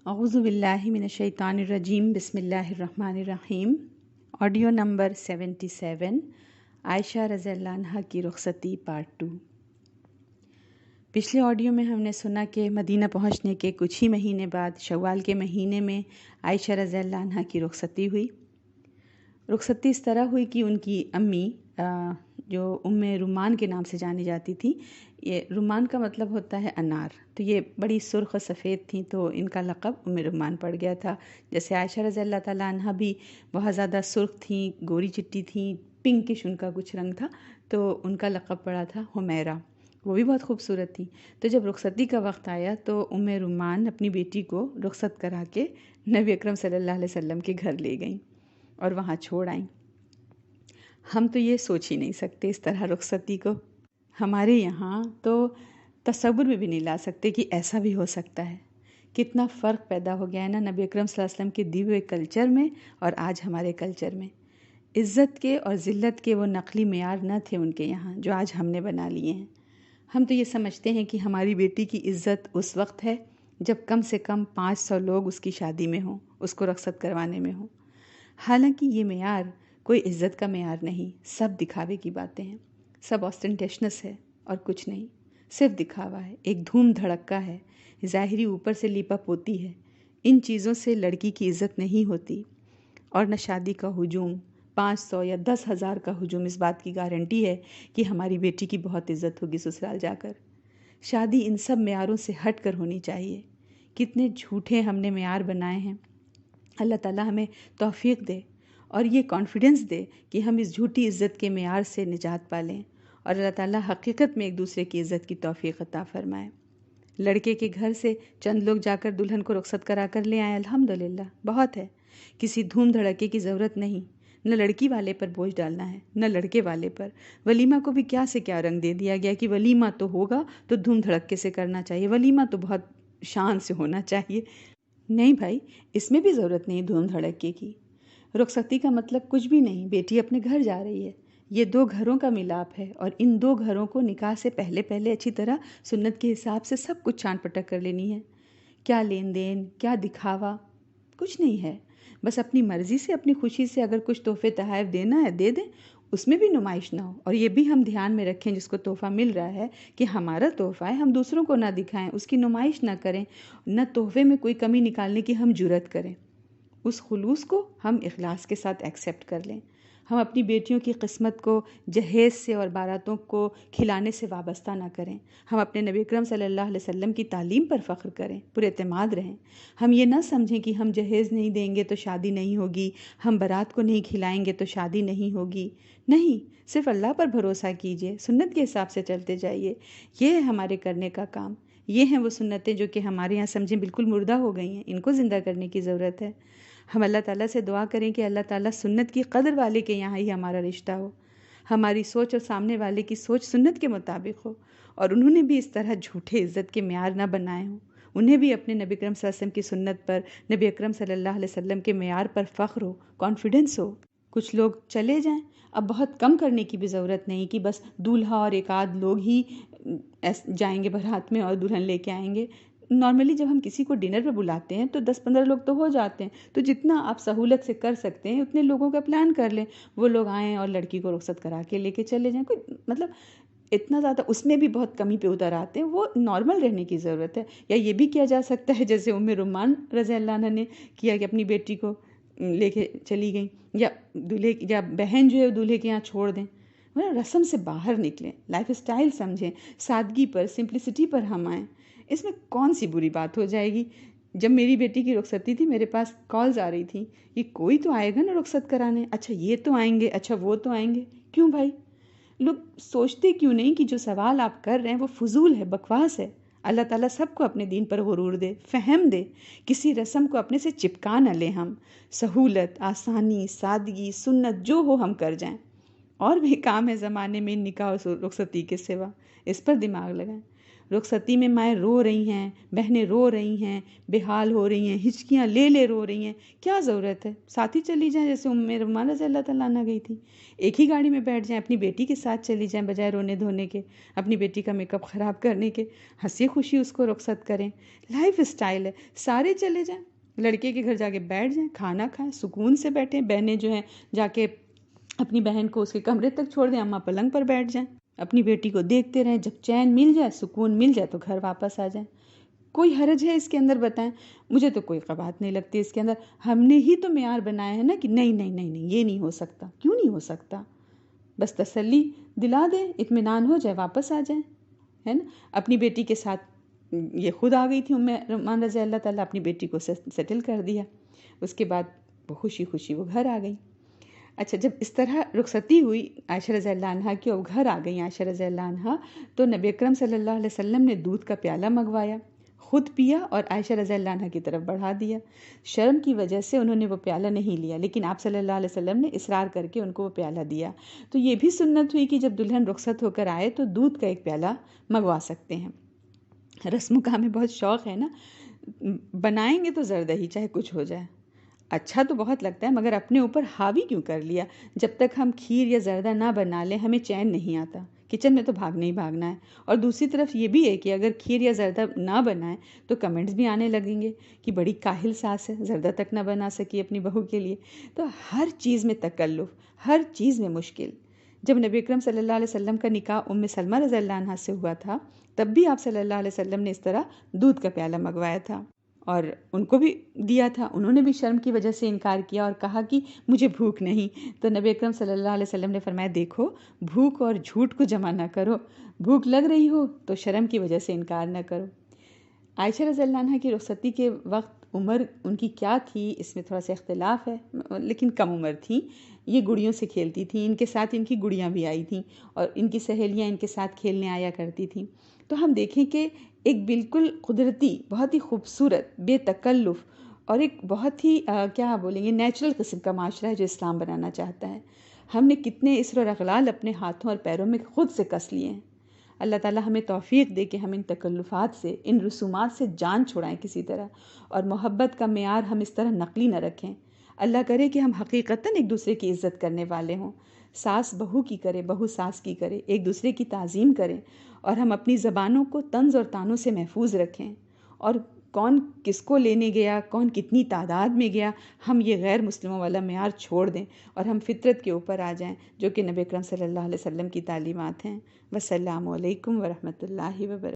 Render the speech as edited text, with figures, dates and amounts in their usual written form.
اعوذ باللہ من الشیطان الرجیم، بسم اللہ الرحمن الرحیم۔ آڈیو نمبر 77، عائشہ رضی اللہ عنہ کی رخصتی پارٹ 2۔ پچھلے آڈیو میں ہم نے سنا کہ مدینہ پہنچنے کے کچھ ہی مہینے بعد شوال کے مہینے میں عائشہ رضی اللہ عنہ کی رخصتی ہوئی۔ رخصتی اس طرح ہوئی کہ ان کی امی جو رومان کے نام سے جانی جاتی تھی، یہ رومان کا مطلب ہوتا ہے انار، تو یہ بڑی سرخ و سفید تھیں تو ان کا لقب رومان پڑ گیا تھا۔ جیسے عائشہ رضی اللہ تعالیٰ عنہ بھی بہت زیادہ سرخ تھیں، گوری چٹی تھیں، پنکش ان کا کچھ رنگ تھا، تو ان کا لقب پڑا تھا حمیرہ۔ وہ بھی بہت خوبصورت تھیں۔ تو جب رخصتی کا وقت آیا تو رومان اپنی بیٹی کو رخصت کرا کے نبی اکرم صلی اللہ علیہ وسلم کے گھر لے گئیں اور وہاں چھوڑ آئیں۔ ہم تو یہ سوچ ہی نہیں سکتے اس طرح رخصتی کو، ہمارے یہاں تو تصور میں بھی نہیں لا سکتے کہ ایسا بھی ہو سکتا ہے۔ کتنا فرق پیدا ہو گیا ہے نا نبی اکرم صلی اللہ علیہ وسلم کے دیے ہوئے کلچر میں اور آج ہمارے کلچر میں۔ عزت کے اور ذلت کے وہ نقلی معیار نہ تھے ان کے یہاں جو آج ہم نے بنا لیے ہیں۔ ہم تو یہ سمجھتے ہیں کہ ہماری بیٹی کی عزت اس وقت ہے جب کم سے کم 500 لوگ اس کی شادی میں ہوں، اس کو رخصت کروانے میں ہوں۔ حالانکہ یہ معیار کوئی عزت کا معیار نہیں، سب دکھاوے کی باتیں ہیں، سب آسٹنٹیشنس ہے اور کچھ نہیں، صرف دکھاوا ہے، ایک دھوم دھڑکا ہے، ظاہری اوپر سے لیپا پوتی ہے۔ ان چیزوں سے لڑکی کی عزت نہیں ہوتی۔ اور نہ شادی کا ہجوم، 500 یا 10,000 کا ہجوم اس بات کی گارنٹی ہے کہ ہماری بیٹی کی بہت عزت ہوگی سسرال جا کر۔ شادی ان سب معیاروں سے ہٹ کر ہونی چاہیے۔ کتنے جھوٹے ہم نے معیار بنائے ہیں۔ اللہ تعالیٰ ہمیں توفیق دے اور یہ کانفیڈنس دے کہ ہم اس جھوٹی عزت کے معیار سے نجات پالیں، اور اللہ تعالیٰ حقیقت میں ایک دوسرے کی عزت کی توفیق عطا فرمائے۔ لڑکے کے گھر سے چند لوگ جا کر دلہن کو رخصت کرا کر لے آئے، الحمدللہ، بہت ہے۔ کسی دھوم دھڑکے کی ضرورت نہیں، نہ لڑکی والے پر بوجھ ڈالنا ہے نہ لڑکے والے پر۔ ولیمہ کو بھی کیا سے کیا رنگ دے دیا گیا کہ ولیمہ تو ہوگا تو دھوم دھڑکے سے کرنا چاہیے، ولیمہ تو بہت شان سے ہونا چاہیے۔ نہیں بھائی، اس میں بھی ضرورت نہیں دھوم دھڑکے کی۔ رخصتی کا مطلب کچھ بھی نہیں، بیٹی اپنے گھر جا رہی ہے، یہ 2 گھروں کا ملاپ ہے، اور ان 2 گھروں کو نکاح سے پہلے اچھی طرح سنت کے حساب سے سب کچھ چھان پٹک کر لینی ہے۔ کیا لین دین، کیا دکھاوا، کچھ نہیں ہے۔ بس اپنی مرضی سے، اپنی خوشی سے اگر کچھ تحفے تحائف دینا ہے دے دیں، اس میں بھی نمائش نہ ہو۔ اور یہ بھی ہم دھیان میں رکھیں جس کو تحفہ مل رہا ہے کہ ہمارا تحفہ ہے، ہم دوسروں کو نہ دکھائیں، اس کی نمائش نہ کریں، نہ تحفے میں کوئی کمی نکالنے کی ہم جرات کریں۔ اس خلوص کو ہم اخلاص کے ساتھ ایکسیپٹ کر لیں۔ ہم اپنی بیٹیوں کی قسمت کو جہیز سے اور باراتوں کو کھلانے سے وابستہ نہ کریں۔ ہم اپنے نبی اکرم صلی اللہ علیہ وسلم کی تعلیم پر فخر کریں، پر اعتماد رہیں۔ ہم یہ نہ سمجھیں کہ ہم جہیز نہیں دیں گے تو شادی نہیں ہوگی، ہم بارات کو نہیں کھلائیں گے تو شادی نہیں ہوگی۔ نہیں، صرف اللہ پر بھروسہ کیجئے، سنت کے حساب سے چلتے جائیے۔ یہ ہے ہمارے کرنے کا کام۔ یہ ہیں وہ سنتیں جو کہ ہمارے یہاں سمجھیں بالکل مردہ ہو گئی ہیں، ان کو زندہ کرنے کی ضرورت ہے۔ ہم اللہ تعالیٰ سے دعا کریں کہ اللہ تعالیٰ سنت کی قدر والے کے یہاں ہی ہمارا رشتہ ہو، ہماری سوچ اور سامنے والے کی سوچ سنت کے مطابق ہو، اور انہوں نے بھی اس طرح جھوٹے عزت کے معیار نہ بنائے ہوں، انہیں بھی اپنے نبی اکرم صلی اللہ علیہ وسلم کی سنت پر، نبی اکرم صلی اللہ علیہ وسلم کے معیار پر فخر ہو، کانفیڈنس ہو۔ کچھ لوگ چلے جائیں، اب بہت کم کرنے کی بھی ضرورت نہیں کہ بس دولہا اور ایک آدھ لوگ ہی جائیں گے بارات میں اور دلہن لے کے آئیں گے۔ نارملی جب ہم کسی کو ڈنر پہ بلاتے ہیں تو 10-15 لوگ تو ہو جاتے ہیں، تو جتنا آپ سہولت سے کر سکتے ہیں اتنے لوگوں کا پلان کر لیں، وہ لوگ آئیں اور لڑکی کو رخصت کرا کے لے کے چلے جائیں۔ کوئی مطلب اتنا زیادہ اس میں بھی بہت کمی پہ اتر آتے ہیں، وہ نارمل رہنے کی ضرورت ہے۔ یا یہ بھی کیا جا سکتا ہے جیسے رومان رضی اللہ عنہ نے کیا کہ اپنی بیٹی کو لے کے چلی گئیں، یا دولہے یا بہن جو ہے دولہے کے یہاں چھوڑ دیں۔ رسم سے باہر نکلیں، لائف اسٹائل سمجھیں، سادگی پر، سمپلسٹی پر ہم آئیں۔ اس میں کون سی بری بات ہو جائے گی؟ جب میری بیٹی کی رخصتی تھی میرے پاس کالز آ رہی تھیں، یہ کوئی تو آئے گا نا رخصت کرانے، اچھا یہ تو آئیں گے، اچھا وہ تو آئیں گے۔ کیوں بھائی؟ لوگ سوچتے کیوں نہیں کہ جو سوال آپ کر رہے ہیں وہ فضول ہے، بکواس ہے؟ اللہ تعالیٰ سب کو اپنے دین پر غرور دے، فہم دے، کسی رسم کو اپنے سے چپکا نہ لیں ہم۔ سہولت، آسانی، سادگی، سنت جو ہو ہم کر جائیں۔ اور بھی کام ہے زمانے میں نکاح اور رخصتی کے سوا، اس پر دماغ لگائیں۔ رخصتی میں مائیں رو رہی ہیں، بہنیں رو رہی ہیں، بے حال ہو رہی ہیں، ہچکیاں لے رو رہی ہیں، کیا ضرورت ہے؟ ساتھ ہی چلی جائیں جیسے رومان رضی اللہ تعالیٰ عنہ گئی تھی، ایک ہی گاڑی میں بیٹھ جائیں، اپنی بیٹی کے ساتھ چلی جائیں بجائے رونے دھونے کے، اپنی بیٹی کا میک اپ خراب کرنے کے، ہنسی خوشی اس کو رخصت کریں۔ لائف اسٹائل ہے، سارے چلے جائیں، لڑکے کے گھر جا کے بیٹھ جائیں، کھانا کھائیں، سکون سے بیٹھیں، بہنیں جو ہیں جا کے اپنی بہن کو اس کے کمرے تک چھوڑ دیں، اماں پلنگ پر بیٹھ جائیں، اپنی بیٹی کو دیکھتے رہیں، جب چین مل جائے، سکون مل جائے تو گھر واپس آ جائیں۔ کوئی حرج ہے اس کے اندر؟ بتائیں، مجھے تو کوئی قباحت نہیں لگتی اس کے اندر۔ ہم نے ہی تو معیار بنایا ہے نا کہ نہیں نہیں نہیں نہیں یہ نہیں ہو سکتا۔ کیوں نہیں ہو سکتا؟ بس تسلی دلا دیں، اطمینان ہو جائے، واپس آ جائیں، ہے نا۔ اپنی بیٹی کے ساتھ یہ خود آ گئی تھی ام رومان رضی اللہ تعالیٰ، اپنی بیٹی کو سیٹل کر دیا، اس کے بعد وہ خوشی خوشی وہ گھر آ گئی۔ اچھا، جب اس طرح رخصتی ہوئی عائشہ رضی اللہ عنہا کی اور گھر آ گئی عائشہ رضی اللہ عنہا، تو نبی اکرم صلی اللہ علیہ وسلم نے دودھ کا پیالہ منگوایا، خود پیا اور عائشہ رضی اللہ عنہا کی طرف بڑھا دیا۔ شرم کی وجہ سے انہوں نے وہ پیالہ نہیں لیا، لیکن آپ صلی اللہ علیہ وسلم نے اصرار کر کے ان کو وہ پیالہ دیا۔ تو یہ بھی سنت ہوئی کہ جب دلہن رخصت ہو کر آئے تو دودھ کا ایک پیالہ منگوا سکتے ہیں۔ رسم کا ہمیں بہت شوق ہے نا، بنائیں گے تو زردہی چاہے کچھ ہو جائے، اچھا تو بہت لگتا ہے، مگر اپنے اوپر حاوی کیوں کر لیا؟ جب تک ہم کھیر یا زردہ نہ بنا لیں ہمیں چین نہیں آتا، کچن میں تو بھاگنا ہی بھاگنا ہے۔ اور دوسری طرف یہ بھی ہے کہ اگر کھیر یا زردہ نہ بنائیں تو کمنٹس بھی آنے لگیں گے کہ بڑی کاہل ساس ہے، زردہ تک نہ بنا سکی اپنی بہو کے لیے۔ تو ہر چیز میں تکلف، ہر چیز میں مشکل۔ جب نبی اکرم صلی اللہ علیہ وسلم کا نکاح ام سلمہ رضی اللہ عنہا سے ہوا تھا، تب بھی آپ صلی اللہ علیہ وسلم نے اس طرح دودھ کا پیالہ منگوایا تھا اور ان کو بھی دیا تھا۔ انہوں نے بھی شرم کی وجہ سے انکار کیا اور کہا کہ مجھے بھوک نہیں، تو نبی اکرم صلی اللہ علیہ وسلم نے فرمایا دیکھو، بھوک اور جھوٹ کو جمع نہ کرو، بھوک لگ رہی ہو تو شرم کی وجہ سے انکار نہ کرو۔ عائشہ رضی اللہ عنہ کی رخصتی کے وقت عمر ان کی کیا تھی اس میں تھوڑا سا اختلاف ہے، لیکن کم عمر تھیں، یہ گڑیوں سے کھیلتی تھیں، ان کے ساتھ ان کی گڑیاں بھی آئی تھیں اور ان کی سہیلیاں ان کے ساتھ کھیلنے آیا کرتی تھیں۔ تو ہم دیکھیں کہ ایک بالکل قدرتی، بہت ہی خوبصورت، بے تکلف اور ایک بہت ہی کیا بولیں گے نیچرل قسم کا معاشرہ ہے جو اسلام بنانا چاہتا ہے۔ ہم نے کتنے اسر اور اغلال اپنے ہاتھوں اور پیروں میں خود سے کس لیے ہیں۔ اللہ تعالیٰ ہمیں توفیق دے کہ ہم ان تکلفات سے، ان رسومات سے جان چھڑائیں کسی طرح، اور محبت کا معیار ہم اس طرح نقلی نہ رکھیں۔ اللہ کرے کہ ہم حقیقتاً ایک دوسرے کی عزت کرنے والے ہوں، ساس بہو کی کرے، بہو ساس کی کرے، ایک دوسرے کی تعظیم کریں، اور ہم اپنی زبانوں کو طنز اور طعنوں سے محفوظ رکھیں، اور کون کس کو لینے گیا، کون کتنی تعداد میں گیا، ہم یہ غیر مسلموں والا معیار چھوڑ دیں اور ہم فطرت کے اوپر آ جائیں جو کہ نبی اکرم صلی اللہ علیہ وسلم کی تعلیمات ہیں۔ والسلام علیکم ورحمۃ اللہ وبرکاتہ۔